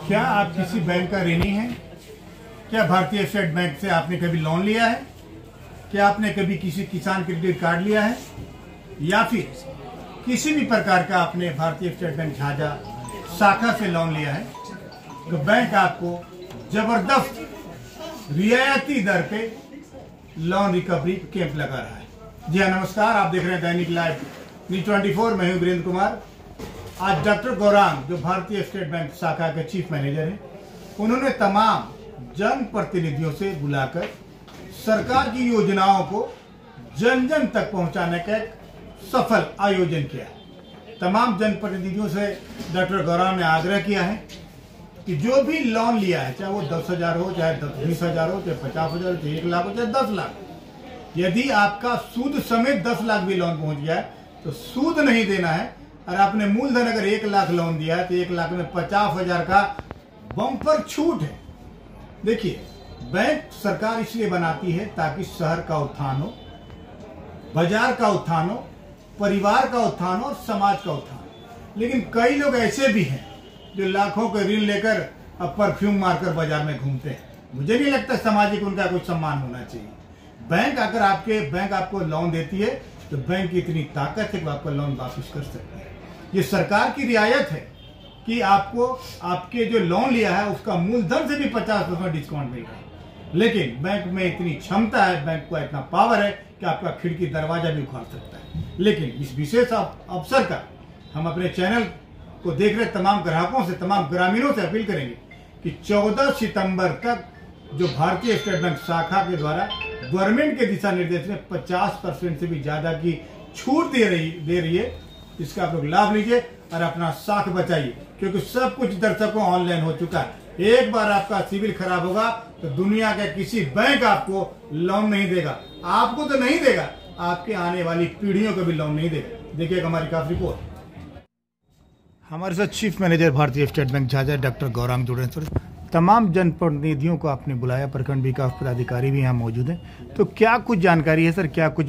क्या आप किसी बैंक का ऋणी हैं? क्या भारतीय स्टेट बैंक से आपने कभी लोन लिया है? क्या आपने कभी किसी किसान क्रेडिट कार्ड लिया है या फिर किसी भी प्रकार का आपने भारतीय स्टेट बैंक झाझा शाखा से लोन लिया है? तो बैंक आपको जबरदस्त रियायती दर पे लोन रिकवरी कैंप लगा रहा है। जी हाँ, नमस्कार, आप देख रहे हैं दैनिक लाइव न्यूज 24। मैं हूं वीरेंद्र कुमार। आज डॉक्टर गौरांग, जो भारतीय स्टेट बैंक शाखा के चीफ मैनेजर हैं, उन्होंने तमाम जन प्रतिनिधियों से बुलाकर सरकार की योजनाओं को जन जन तक पहुंचाने का एक सफल आयोजन किया। तमाम जन प्रतिनिधियों से डॉक्टर गौरांग ने आग्रह किया है कि जो भी लोन लिया है, चाहे वो 10,000 हो, चाहे 20,000 हो, चाहे 50,000 हो, चाहे 1 लाख हो, चाहे 10 लाख, यदि आपका सूद समेत 10 लाख भी लोन पहुंच गया है तो सूद नहीं देना है। और आपने मूलधन अगर 1 लाख लोन दिया है तो 1 लाख में 50,000 का बम्पर छूट है। देखिए, बैंक सरकार इसलिए बनाती है ताकि शहर का उत्थान हो, बाजार का उत्थान हो, परिवार का उत्थान हो और समाज का उत्थान हो। लेकिन कई लोग ऐसे भी हैं जो लाखों के ऋण लेकर अब परफ्यूम मारकर बाजार में घूमते हैं। मुझे नहीं लगता सामाजिक उनका कुछ सम्मान होना चाहिए। बैंक आपको लोन देती है तो बैंक की इतनी ताकत है कि आपका लोन वापस कर सकते हैं। ये सरकार की रियायत है कि आपको आपके जो लोन लिया है उसका मूलधन से भी 50% डिस्काउंट मिल रहा है। लेकिन बैंक में इतनी क्षमता है, बैंक को इतना पावर है कि आपका खिड़की दरवाजा भी उखाड़ सकता है। लेकिन इस विशेष अवसर का हम अपने चैनल को देख रहे तमाम ग्राहकों से, तमाम ग्रामीणों से अपील करेंगे कि 14 सितंबर तक जो भारतीय स्टेट बैंक शाखा के द्वारा गवर्नमेंट के दिशा निर्देश में 50% से भी ज्यादा की छूट दे रही है, इसका आप लोग लाभ लीजिए और अपना साख बचाइए, क्योंकि सब कुछ दर्शकों ऑनलाइन हो चुका है। एक बार आपका सिविल खराब होगा तो दुनिया का किसी बैंक आपको लोन नहीं देगा। आपको तो नहीं देगा, आपके आने वाली पीढ़ियों को भी लोन नहीं देगा। देखिएगा हमारी खास रिपोर्ट। हमारे साथ चीफ मैनेजर भारतीय state bank Jhajha doctor Gaurang जुड़े हैं। तमाम जनप्रतिनिधियों को आपने बुलाया, प्रखंड विकास पदाधिकारी भी यहाँ मौजूद हैं। तो क्या कुछ जानकारी है सर, क्या कुछ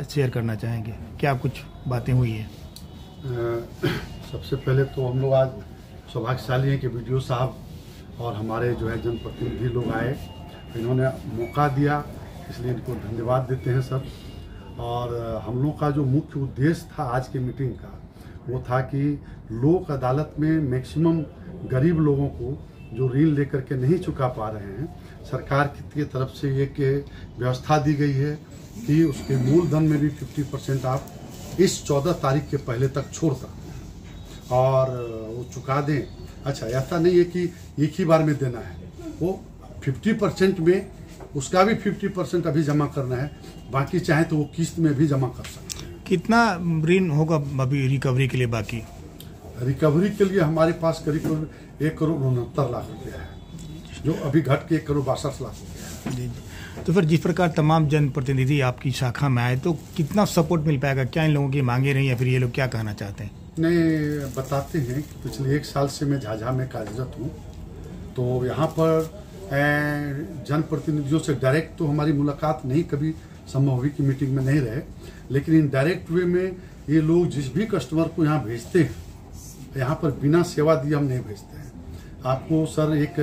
शेयर करना चाहेंगे? क्या कुछ बातें हुई है? सबसे पहले तो हम लोग आज सौभाग्यशाली हैं कि वीडियो साहब और हमारे जो है जनप्रतिनिधि लोग आए, इन्होंने मौका दिया, इसलिए इनको धन्यवाद देते हैं सब। और हम लोग का जो मुख्य उद्देश्य था आज की मीटिंग का, वो था कि लोक अदालत में मैक्सिमम गरीब लोगों को जो ऋण लेकर के नहीं चुका पा रहे हैं, सरकार की तरफ से एक व्यवस्था दी गई है कि उसके मूलधन में भी 50% आप इस 14 तारीख के पहले तक छोड़ सकते हैं और वो चुका दें। अच्छा, ऐसा नहीं है कि एक ही बार में देना है, वो 50% में उसका भी 50% अभी जमा करना है, बाकी चाहे तो वो किस्त में भी जमा कर सकते हैं। कितना ऋण होगा अभी रिकवरी के लिए बाकी? रिकवरी के लिए हमारे पास करीब 1,69,00,000 रुपया है, जो अभी घट के 1,62,00,000 रुपया है। जी। तो फिर जिस प्रकार तमाम जनप्रतिनिधि आपकी शाखा में आए तो कितना सपोर्ट मिल पाएगा? क्या इन लोगों की मांगे रही या फिर ये लोग क्या कहना चाहते हैं? नहीं, बताते हैं कि पिछले 1 साल से मैं झाझा में कार्यरत हूँ, तो यहाँ पर जनप्रतिनिधियों से डायरेक्ट तो हमारी मुलाकात नहीं कभी संभव हुई कि मीटिंग में नहीं रहे, लेकिन इन डायरेक्ट वे में ये लोग जिस भी कस्टमर को यहाँ भेजते हैं, यहाँ पर बिना सेवा दिए हम नहीं भेजते हैं। आपको सर एक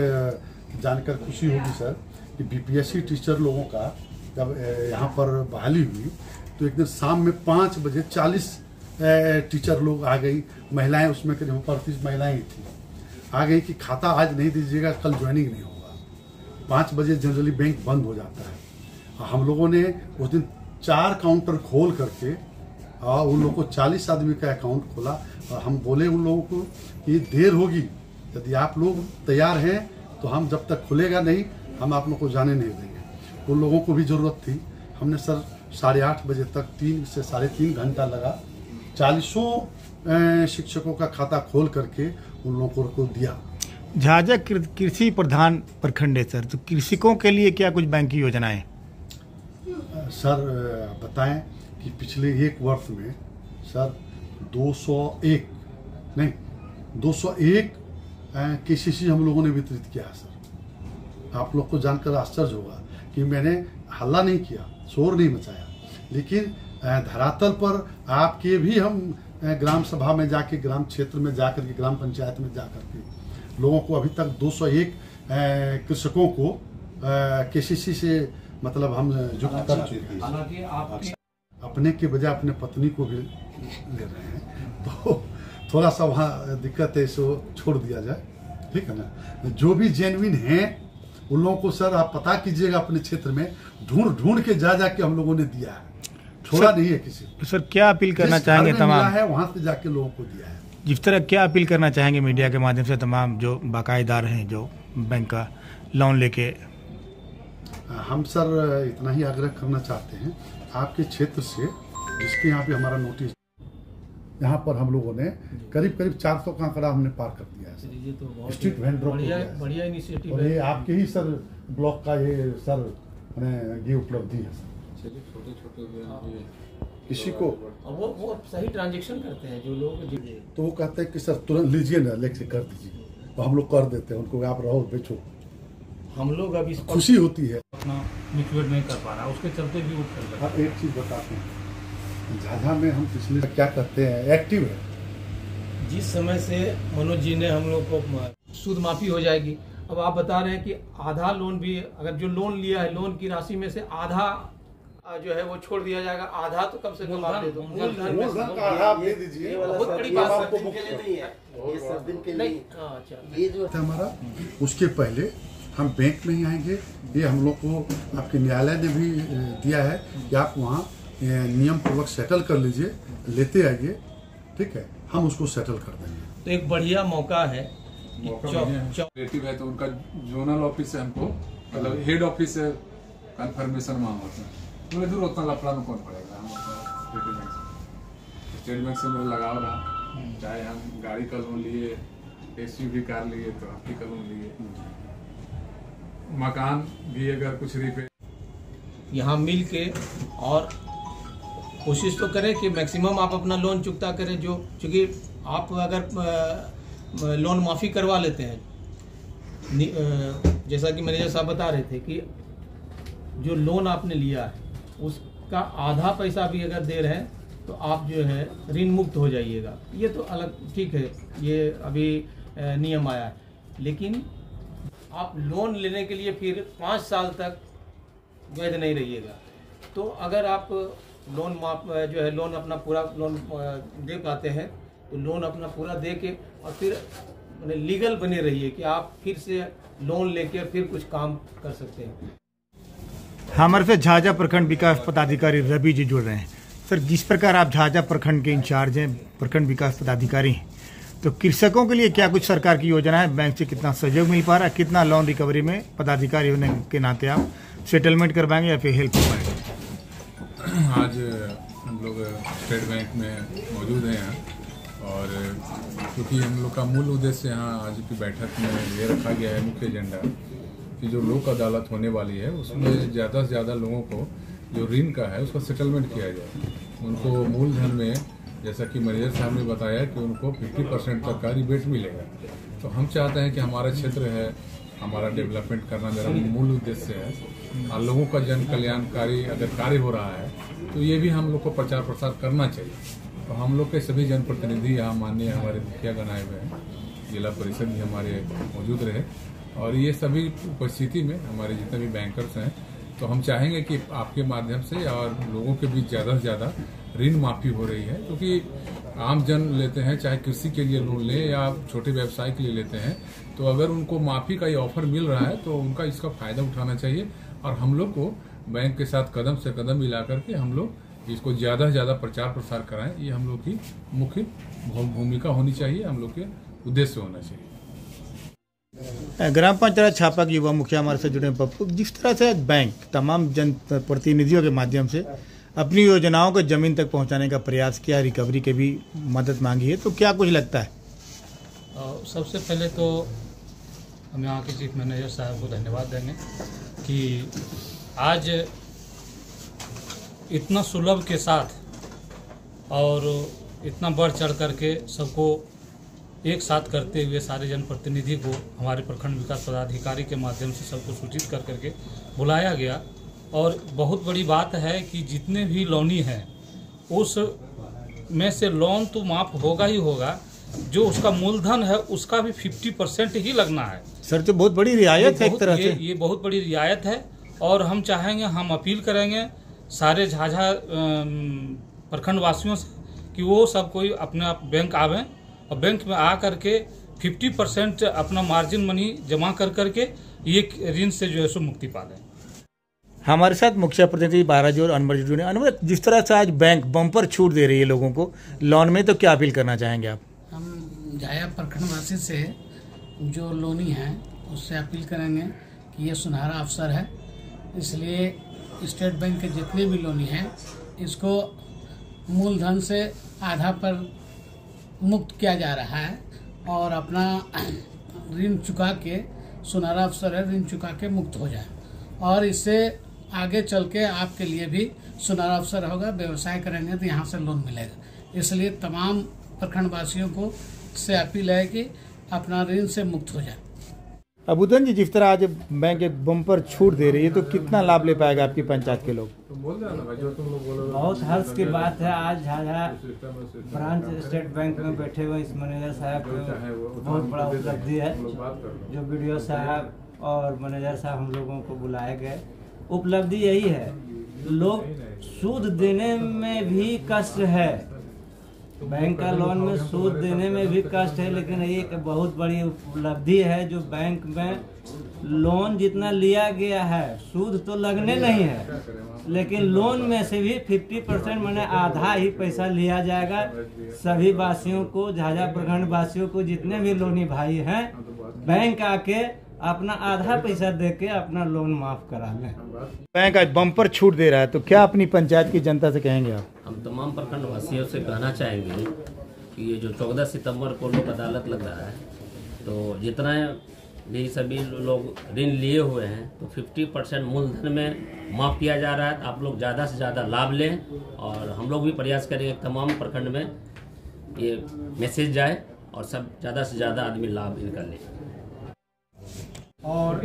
जानकर खुशी होगी सर कि बीपीएससी टीचर लोगों का जब यहाँ पर बहाली हुई तो एक दिन शाम में 5 बजे 40 टीचर लोग आ गई, महिलाएं उसमें करीब 35 महिलाएं थी, आ गई कि खाता आज नहीं दीजिएगा, कल ज्वाइनिंग नहीं होगा। 5 बजे जनरली बैंक बंद हो जाता है। हम लोगों ने उस दिन 4 काउंटर खोल करके और उन लोगों को 40 आदमी का अकाउंट खोला और हम बोले उन लोगों को कि देर होगी, यदि आप लोग तैयार हैं तो हम जब तक खुलेगा नहीं हम आप लोग को जाने नहीं देंगे। उन लोगों को भी ज़रूरत थी। हमने सर 8:30 बजे तक 3 से 3.5 घंटा लगा, 40 शिक्षकों का खाता खोल करके उन लोगों को दिया। झाझा कृषि प्रधान प्रखंड है सर, तो कृषकों के लिए क्या कुछ बैंक की योजनाएं? सर बताएं कि पिछले 1 वर्ष में सर 201 केसीसी हम लोगों ने वितरित किया है सर। आप लोग को जानकर आश्चर्य होगा कि मैंने हल्ला नहीं किया, शोर नहीं मचाया, लेकिन धरातल पर आपके भी हम ग्राम सभा में जाके, ग्राम क्षेत्र में जाकर के, ग्राम पंचायत में जाकर के लोगों को अभी तक 201 कृषकों को केसीसी से मतलब हम जुक्त कर चुके हैं। हालांकि आपके अपने के बजाय अपने पत्नी को भी ले रहे हैं, तो थोड़ा सा वहाँ दिक्कत है, इसको छोड़ दिया जाए, ठीक है ना। जो भी जेन्युइन हैं उन लोगों को सर आप पता कीजिएगा, अपने क्षेत्र में ढूंढ के जा के हम लोगों ने दिया है, छोड़ा नहीं है किसी को। सर क्या अपील करना चाहेंगे तमाम है वहाँ से जाके लोगों को दिया है। जिस तरह क्या अपील करना चाहेंगे मीडिया के माध्यम से तमाम जो बाकायदार हैं जो बैंक का लोन लेके? हम सर इतना ही आग्रह करना चाहते हैं आपके क्षेत्र से, जिसके यहाँ पे हमारा नोटिस, यहाँ पर हम लोगों ने करीब 400 का आंकड़ा हमने पार कर दिया है ये तो बहुत स्ट्रीट वेंडरों को दिया है। बढ़िया इनिशिएटिव और है। ये आपके ही सर ब्लॉक का ये सर ये उपलब्धि है सर। छोटे किसी को और वो सही ट्रांजैक्शन करते हैं जो लोग तो वो कहते हैं कि सर तुरंत लीजिए ना, लेके कर दीजिए, तो हम लोग कर देते हैं उनको, आप रहो बेचो, हम लोग अभी खुशी होती है। अपना मिचुएट नहीं कर पा रहा, उसके चलते भी उठ कर आप एक चीज बताते हैं, झाझा में हम पिछले क्या करते हैं, एक्टिव है। जिस समय से मनोज जी ने हम लोग को सूद माफी हो जाएगी, अब आप बता रहे हैं कि आधा लोन भी, अगर जो लोन लिया है लोन की राशि में से आधा जो है वो छोड़ दिया जाएगा, आधा तो कम से कम आप दे दो। मूलधन का आधा आप दे दीजिए, बहुत बड़ी बात आपको ये सब दिन के लिए नहीं। अच्छा, ये जो हमारा उसके पहले हम बैंक में ही आएंगे। ये हम लोग को आपके न्यायालय ने भी दिया है कि आप वहाँ नियम पूर्वक सेटल कर लीजिए, लेते आइए, ठीक है, हम उसको सेटल कर देंगे। तो एक बढ़िया मौका है। रिलेटिव है तो उनका जोनल ऑफिस से हमको मतलब हेड ऑफिस से कंफर्मेशन मांगा था, बोले दूर उतना लफड़ा में कौन पड़ेगा, हम स्टेट बैंक से मेरा लगाव रहा, चाहे हम गाड़ी का लोन लिए, SUV कार लिए, तो आपकी का लोन लिए, मकान भी अगर कुछ रिपेयर यहाँ मिल के और कोशिश तो करें कि मैक्सिमम आप अपना लोन चुकता करें, जो चूँकि आप अगर लोन माफ़ी करवा लेते हैं, जैसा कि मैनेजर साहब बता रहे थे कि जो लोन आपने लिया है उसका आधा पैसा भी अगर दे रहे हैं तो आप जो है ऋण मुक्त हो जाइएगा। ये तो अलग ठीक है, ये अभी नियम आया है, लेकिन आप लोन लेने के लिए फिर 5 साल तक वैध नहीं रहिएगा। तो अगर आप लोन जो है लोन अपना पूरा लोन दे पाते हैं तो लोन अपना पूरा दे के और फिर लीगल बने रहिए कि आप फिर से लोन लेके फिर कुछ काम कर सकते हैं। हमारे से झाझा प्रखंड विकास पदाधिकारी रवि जी जुड़ रहे हैं। सर, जिस प्रकार आप झाझा प्रखंड के इंचार्ज हैं, प्रखंड विकास पदाधिकारी हैं, तो कृषकों के लिए क्या कुछ सरकार की योजना है, बैंक से कितना सहयोग मिल पा रहा है, कितना लोन रिकवरी में पदाधिकारी होने के नाते आप सेटलमेंट करवाएंगे या फिर हेल्प करवाएंगे? आज हम लोग स्टेट बैंक में मौजूद हैं यहाँ, और क्योंकि हम लोग का मूल उद्देश्य यहाँ आज की बैठक में ये रखा गया है, मुख्य एजेंडा कि जो लोक अदालत होने वाली है उसमें ज़्यादा से ज़्यादा लोगों को जो ऋण का है उसका सेटलमेंट किया जाए। उनको मूलधन में, जैसा कि मैनेजर साहब ने बताया कि उनको 50% तक का रिबेट मिलेगा। तो हम चाहते हैं कि हमारा क्षेत्र है, हमारा डेवलपमेंट करना मेरा मूल उद्देश्य है, और लोगों का जन कल्याणकारी अगर कार्य हो रहा है तो ये भी हम लोग को प्रचार प्रसार करना चाहिए। तो हम लोग के सभी जनप्रतिनिधि यहाँ माननीय हमारे मुखियागण आए हुए हैं, जिला परिषद भी हमारे मौजूद रहे, और ये सभी उपस्थिति में हमारे जितने भी बैंकर्स हैं, तो हम चाहेंगे कि आपके माध्यम से और लोगों के बीच ज़्यादा से ज़्यादा ऋण माफ़ी हो रही है, क्योंकि आम जन लेते हैं, चाहे कृषि के लिए लोन लें या छोटे व्यवसाय के लिए लेते हैं, तो अगर उनको माफ़ी का ये ऑफर मिल रहा है तो उनका इसका फ़ायदा उठाना चाहिए। और हम लोग को बैंक के साथ कदम से कदम मिला करके हम लोग इसको ज़्यादा से ज़्यादा प्रचार प्रसार कराएं, ये हम लोग की मुख्य भूमिका होनी चाहिए, हम लोग के उद्देश्य होना चाहिए। ग्राम पंचायत छापा के युवा मुखिया हमारे से जुड़े पप्पू, जिस तरह से बैंक तमाम जन प्रतिनिधियों के माध्यम से अपनी योजनाओं को जमीन तक पहुंचाने का प्रयास किया, रिकवरी के भी मदद मांगी है, तो क्या कुछ लगता है? सबसे पहले तो हम यहाँ के चीफ मैनेजर साहब को धन्यवाद देंगे कि आज इतना सुलभ के साथ और इतना बढ़ चढ़ करके सबको एक साथ करते हुए सारे जनप्रतिनिधि को हमारे प्रखंड विकास पदाधिकारी के माध्यम से सबको सूचित कर करके बुलाया गया। और बहुत बड़ी बात है कि जितने भी लोनी हैं उस में से लोन तो माफ़ होगा ही होगा, जो उसका मूलधन है उसका भी 50% ही लगना है। सर तो बहुत बड़ी रियायत है एक तरह से। ये बहुत बड़ी रियायत है और हम चाहेंगे, हम अपील करेंगे सारे झाझा प्रखंड वासियों से कि वो सब कोई अपने बैंक आवें और बैंक में आ करके 50% अपना मार्जिन मनी जमा कर करके ये ऋण से जो है सो मुक्ति पा लें। हमारे साथ मुखिया प्रतिनिधि बाराजी और अनवर जी ने। अनवर, जिस तरह से आज बैंक बम्पर छूट दे रही है लोगों को लोन में, तो क्या अपील करना चाहेंगे आप? हम झाया प्रखंडवासी से जो लोनी हैं उससे अपील करेंगे कि ये सुनहरा अवसर है, इसलिए स्टेट बैंक के जितने भी लोनी हैं इसको मूलधन से आधा पर मुक्त किया जा रहा है और अपना ऋण चुका के, सुनहरा अवसर है, ऋण चुका के मुक्त हो जाए और इससे आगे चल के आपके लिए भी सुनहरा अवसर होगा। व्यवसाय करेंगे तो यहाँ से लोन मिलेगा। इसलिए तमाम प्रखंड वासियों को से अपील है कि अपना ऋण से मुक्त हो जाए। अबूदन जी, जिस तरह आज बैंक एक बम्पर छूट दे रही है तो कितना लाभ ले पाएगा आपकी पंचायत के लोग? बहुत हर्ष की बात है। आज झाझा ब्रांच स्टेट बैंक में बैठे हुए इस मैनेजर साहब को बहुत बड़ा उपलब्धि है। जो बीडीओ साहब और मैनेजर साहब हम लोगों को बुलाए गए, उपलब्धि यही है, लोग सूद देने में भी कष्ट है, बैंक का लोन में सूद देने में भी कष्ट है, लेकिन ये एक बहुत बड़ी उपलब्धि है जो बैंक में लोन जितना लिया गया है, सूद तो लगने नहीं है, लेकिन लोन में से भी 50% मैंने आधा ही पैसा लिया जाएगा। सभी वासियों को, झाझा प्रखंड वासियों को, जितने भी लोनी भाई हैं, बैंक आके अपना आधा पैसा देके अपना लोन माफ करा लें। बैंक आज बम्पर छूट दे रहा है तो क्या अपनी पंचायत की जनता से कहेंगे आप? हम तमाम प्रखंड वासियों से कहना चाहेंगे कि ये जो 14 सितंबर को लोक अदालत लग रहा है, तो जितना भी सभी लोग ऋण लिए हुए हैं तो 50% मूलधन में माफ़ किया जा रहा है। तो आप लोग ज़्यादा से ज़्यादा लाभ लें और हम लोग भी प्रयास करेंगे तमाम प्रखंड में ये मैसेज जाए और सब ज़्यादा से ज़्यादा आदमी लाभ इनका लें। और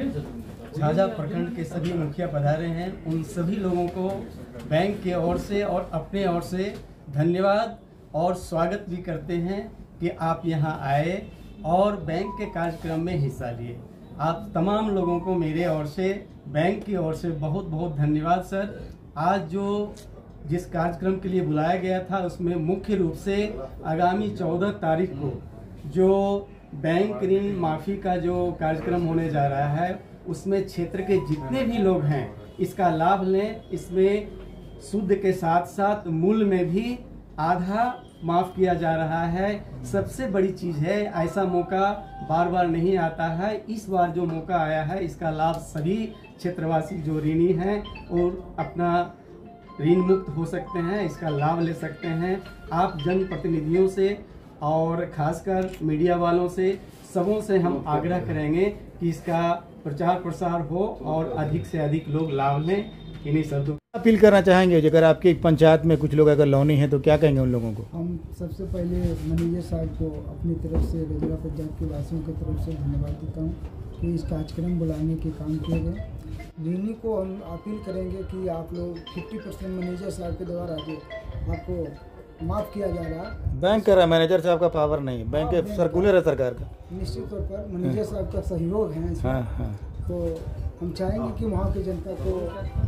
झाझा प्रखंड के सभी मुखिया पधारे हैं, उन सभी लोगों को बैंक के ओर से और अपने ओर से धन्यवाद और स्वागत भी करते हैं कि आप यहां आए और बैंक के कार्यक्रम में हिस्सा लिए। आप तमाम लोगों को मेरे ओर से, बैंक की ओर से बहुत बहुत धन्यवाद सर। आज जो जिस कार्यक्रम के लिए बुलाया गया था उसमें मुख्य रूप से आगामी 14 तारीख को जो बैंक ऋण माफ़ी का जो कार्यक्रम होने जा रहा है उसमें क्षेत्र के जितने भी लोग हैं इसका लाभ लें। इसमें सूद के साथ साथ मूल में भी आधा माफ़ किया जा रहा है। सबसे बड़ी चीज़ है, ऐसा मौका बार बार नहीं आता है। इस बार जो मौका आया है इसका लाभ सभी क्षेत्रवासी जो ऋणी हैं और अपना ऋण मुक्त हो सकते हैं, इसका लाभ ले सकते हैं। आप जनप्रतिनिधियों से और खासकर मीडिया वालों से, सबों से हम आग्रह करेंगे कि इसका प्रचार प्रसार हो और अधिक से अधिक लोग लाभ लें। इन्हीं शब्दों अपील करना चाहेंगे, अगर आपकी पंचायत में कुछ लोग अगर लोनी है तो क्या कहेंगे उन लोगों को? हम सबसे पहले मैनेजर साहब को अपनी तरफ से, रजरा पंचायत के वासियों की तरफ से धन्यवाद देता हूँ कि इस कार्यक्रम बुलाने के काम किए गए। ऋणी को हम अपील करेंगे कि आप लोग 50% मैनेजर साहब के द्वारा जो आपको माफ़ किया जा रहा है, बैंक कर रहा है, मैनेजर साहब का पावर नहीं, बैंक के सर्कुलर है सरकार का। निश्चित तौर पर मैनेजर साहब का सहयोग है इसमें। हाँ। तो हम चाहेंगे कि वहाँ की जनता को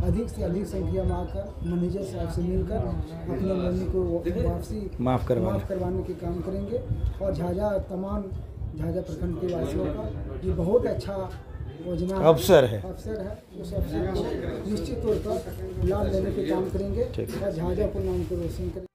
अधिक से अधिक संख्या में आकर मैनेजर साहब से मिलकर अपने लोनी को वापसी माफ़ करवाने के काम करेंगे। और तमाम झाझा प्रखंड के वासियों का ये बहुत अच्छा योजना अवसर है। उस अवसर को निश्चित तौर पर लाभ लेने के काम करेंगे और झाझा को नाम को रोशन करेंगे।